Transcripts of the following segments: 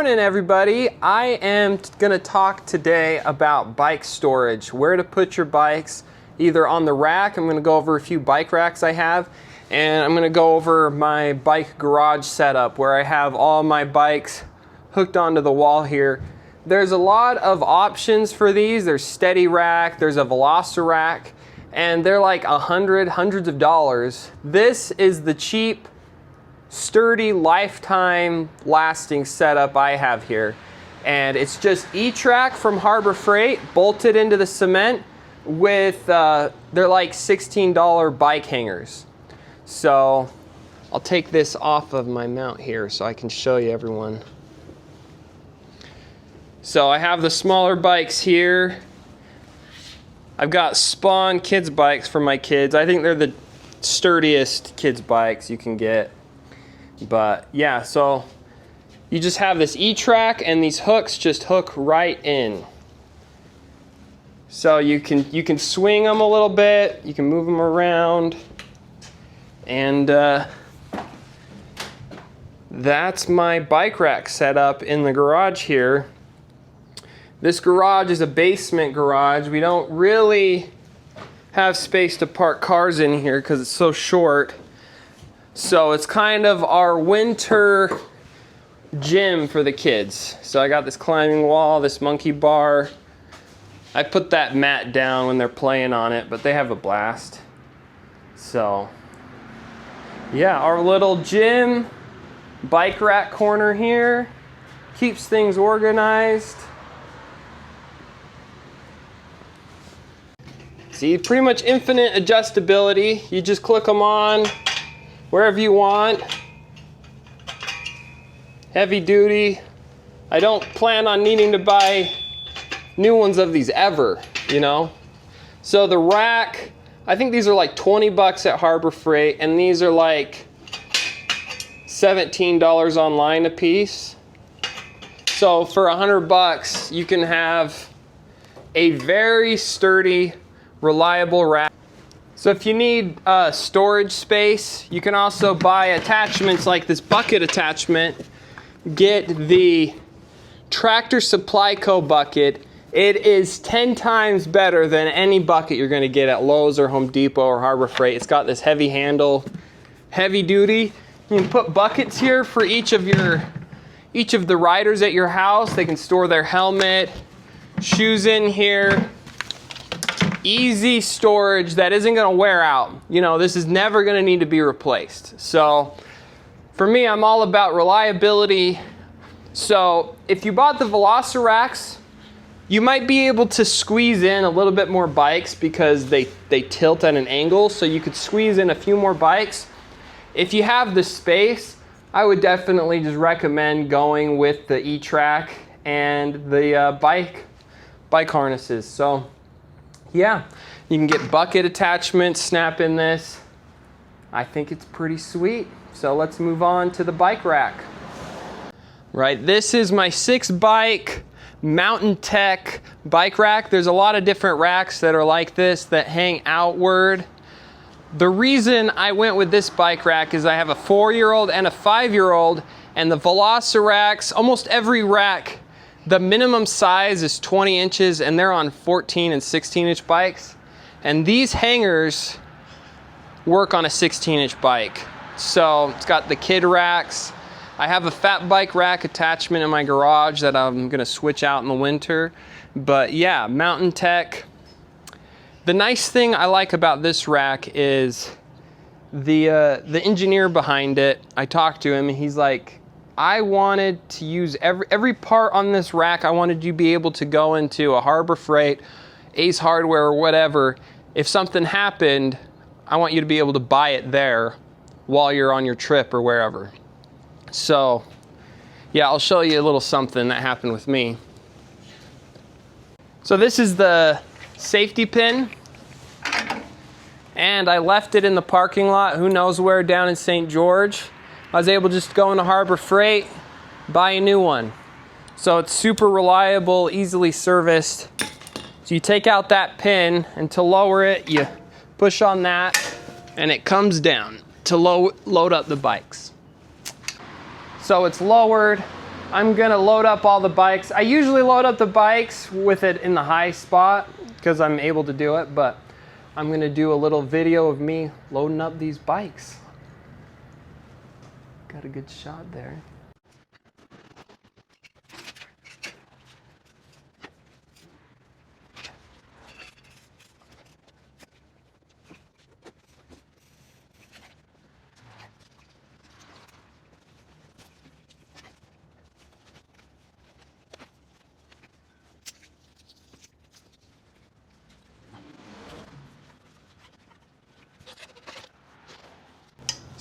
Morning everybody. I am going to talk today about bike storage, where to put your bikes, either on the rack. I'm going to go over a few bike racks I have, and I'm going to go over my bike garage setup where I have all my bikes hooked onto the wall here. There's a lot of options for these. There's Steady Rack, there's a VelociRAX, and they're like hundreds of dollars. This is the cheap, sturdy, lifetime lasting setup I have here, and it's just E-Track from Harbor Freight bolted into the cement with they're like $16 bike hangers. So I'll take this off of my mount here so I can show you everyone. So I have the smaller bikes here. I've got Spawn kids bikes for my kids. I think they're the sturdiest kids bikes you can get. But yeah, so you just have this E-Track and these hooks just hook right in. So you can swing them a little bit, you can move them around, and that's my bike rack setup in the garage here. This garage is a basement garage. We don't really have space to park cars in here because it's so short. So it's kind of our winter gym for the kids. So I got this climbing wall, this monkey bar. I put that mat down when they're playing on it, but they have a blast. So yeah, our little gym, bike rack corner here, keeps things organized. See, pretty much infinite adjustability. You just click them on wherever you want. Heavy duty. I don't plan on needing to buy new ones of these ever, you know? So the rack, I think these are like 20 bucks at Harbor Freight, and these are like $17 online a piece. So for 100 bucks, you can have a very sturdy, reliable rack. So if you need storage space, you can also buy attachments like this bucket attachment. Get the Tractor Supply Co. bucket. It is 10 times better than any bucket you're going to get at Lowe's or Home Depot or Harbor Freight. It's got this heavy handle, heavy duty. You can put buckets here for each of the riders at your house. They can store their helmet, shoes in here. Easy storage that isn't going to wear out. You know, this is never going to need to be replaced. So for me, I'm all about reliability. So if you bought the VelociRAX, you might be able to squeeze in a little bit more bikes because they tilt at an angle, so you could squeeze in a few more bikes. If you have the space, I would definitely just recommend going with the E-Track and the bike harnesses. So yeah, you can get bucket attachments, snap in this. I think it's pretty sweet. So let's move on to the bike rack. Right, this is my 6-bike MTN TEK bike rack. There's a lot of different racks that are like this that hang outward. The reason I went with this bike rack is I have a 4-year-old and a 5-year-old, and the VelociRAX, almost every rack, the minimum size is 20 inches, and they're on 14 and 16-inch bikes. And these hangers work on a 16-inch bike. So it's got the kid racks. I have a fat bike rack attachment in my garage that I'm gonna switch out in the winter. But yeah, MTN TEK. The nice thing I like about this rack is the engineer behind it. I talked to him and he's like, I wanted to use every part on this rack. I wanted you to be able to go into a Harbor Freight, Ace Hardware, or whatever. If something happened, I want you to be able to buy it there while you're on your trip or wherever. So yeah, I'll show you a little something that happened with me. So this is the safety pin, and I left it in the parking lot, who knows where, down in St. George. I was able to just go into Harbor Freight, buy a new one. So it's super reliable, easily serviced. So you take out that pin, and to lower it, you push on that, and it comes down to load up the bikes. So it's lowered. I'm gonna load up all the bikes. I usually load up the bikes with it in the high spot because I'm able to do it, but I'm gonna do a little video of me loading up these bikes. Got a good shot there.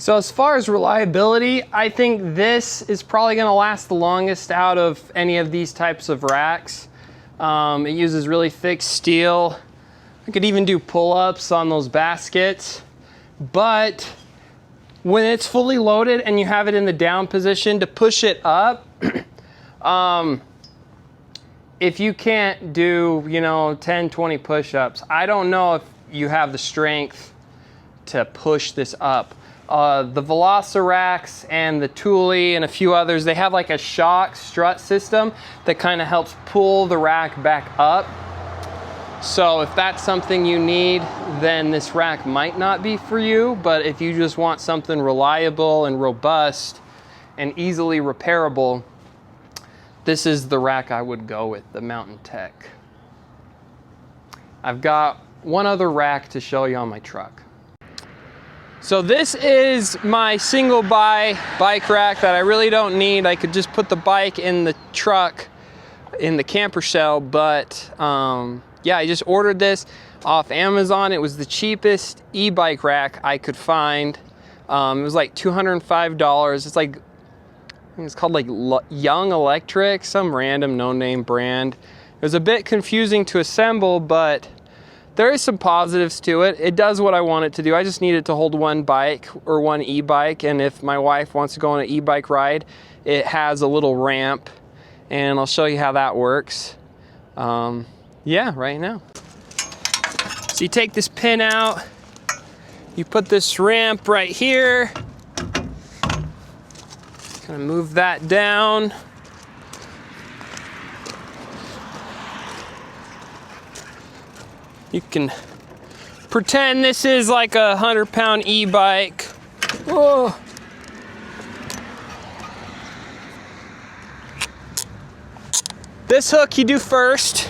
So as far as reliability, I think this is probably gonna last the longest out of any of these types of racks. It uses really thick steel. I could even do pull-ups on those baskets. But when it's fully loaded and you have it in the down position to push it up, if you can't do, 10, 20 push-ups, I don't know if you have the strength to push this up. The VelociRAX and the Thule and a few others, they have like a shock strut system that kind of helps pull the rack back up. So if that's something you need, then this rack might not be for you. But if you just want something reliable and robust and easily repairable, this is the rack I would go with, the MTN TEK. I've got one other rack to show you on my truck. So this is my single buy bike rack that I really don't need. I could just put the bike in the truck, in the camper shell, but yeah, I just ordered this off Amazon. It was the cheapest e-bike rack I could find. It was like $205. It's like, I think it's called like Young Electric, some random no-name brand. It was a bit confusing to assemble, but there is some positives to it. It does what I want it to do. I just need it to hold one bike or one e-bike, and if my wife wants to go on an e-bike ride, it has a little ramp, and I'll show you how that works. Yeah, right now. So you take this pin out, you put this ramp right here, kind of move that down. You can pretend this is like a 100-pound e-bike. Whoa. This hook you do first.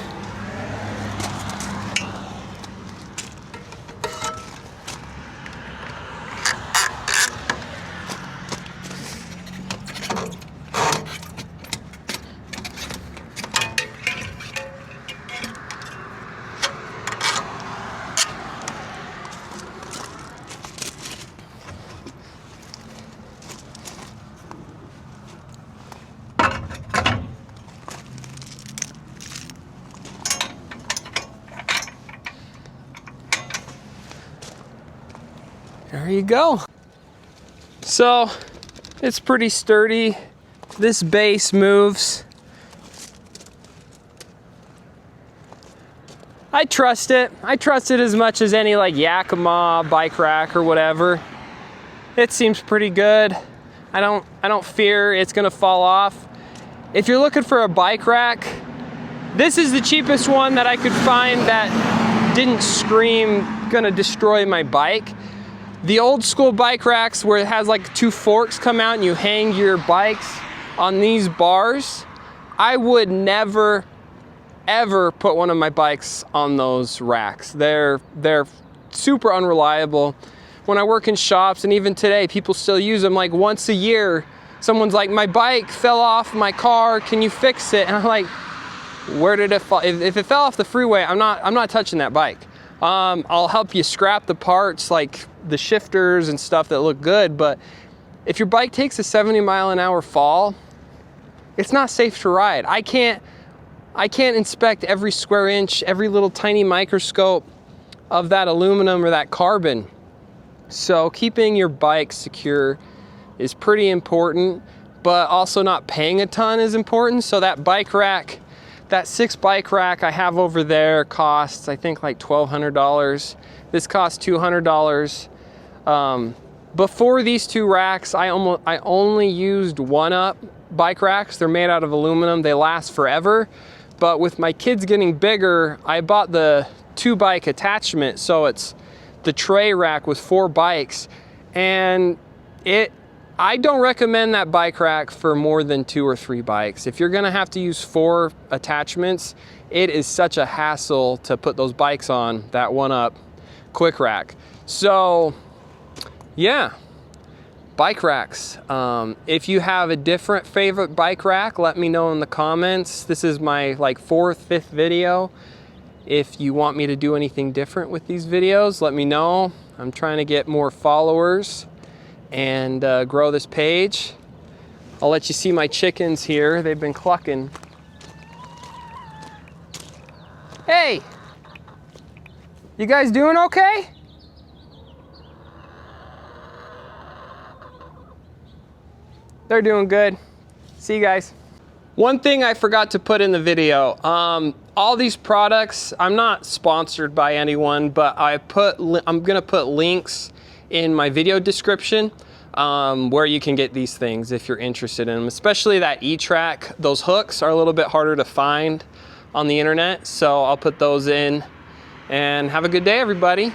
There you go. So it's pretty sturdy. This base moves. I trust it. I trust it as much as any like Yakima bike rack or whatever. It seems pretty good. I don't fear it's gonna fall off. If you're looking for a bike rack, this is the cheapest one that I could find that didn't scream gonna destroy my bike. The old school bike racks where it has like two forks come out and you hang your bikes on these bars, I would never ever put one of my bikes on those racks. They're super unreliable. When I work in shops, and even today, people still use them. Like once a year, someone's like, my bike fell off my car, can you fix it? And I'm like, where did it fall? If it fell off the freeway, I'm not touching that bike. I'll help you scrap the parts like the shifters and stuff that look good, but if your bike takes a 70-mile-an-hour fall, it's not safe to ride. I can't inspect every square inch, every little tiny microscope of that aluminum or that carbon. So keeping your bike secure is pretty important, but also not paying a ton is important. So that bike rack, that 6 bike rack I have over there costs, I think, like $1,200. This costs $200. Before these 2 racks, I only used one up bike racks. They're made out of aluminum. They last forever. But with my kids getting bigger, I bought the 2-bike attachment. So it's the tray rack with 4 bikes. And I don't recommend that bike rack for more than 2 or 3 bikes. If you're gonna have to use 4 attachments, it is such a hassle to put those bikes on that 1-up quick rack. So yeah, bike racks. If you have a different favorite bike rack, let me know in the comments. This is my like 4th, 5th video. If you want me to do anything different with these videos, let me know. I'm trying to get more followers and grow this page. I'll let you see my chickens here. They've been clucking. Hey, you guys doing okay? They're doing good. See you guys. One thing I forgot to put in the video, all these products, I'm not sponsored by anyone, but I'm gonna put links in my video description where you can get these things if you're interested in them, especially that E-Track. Those hooks are a little bit harder to find on the internet, so I'll put those in. And have a good day, everybody.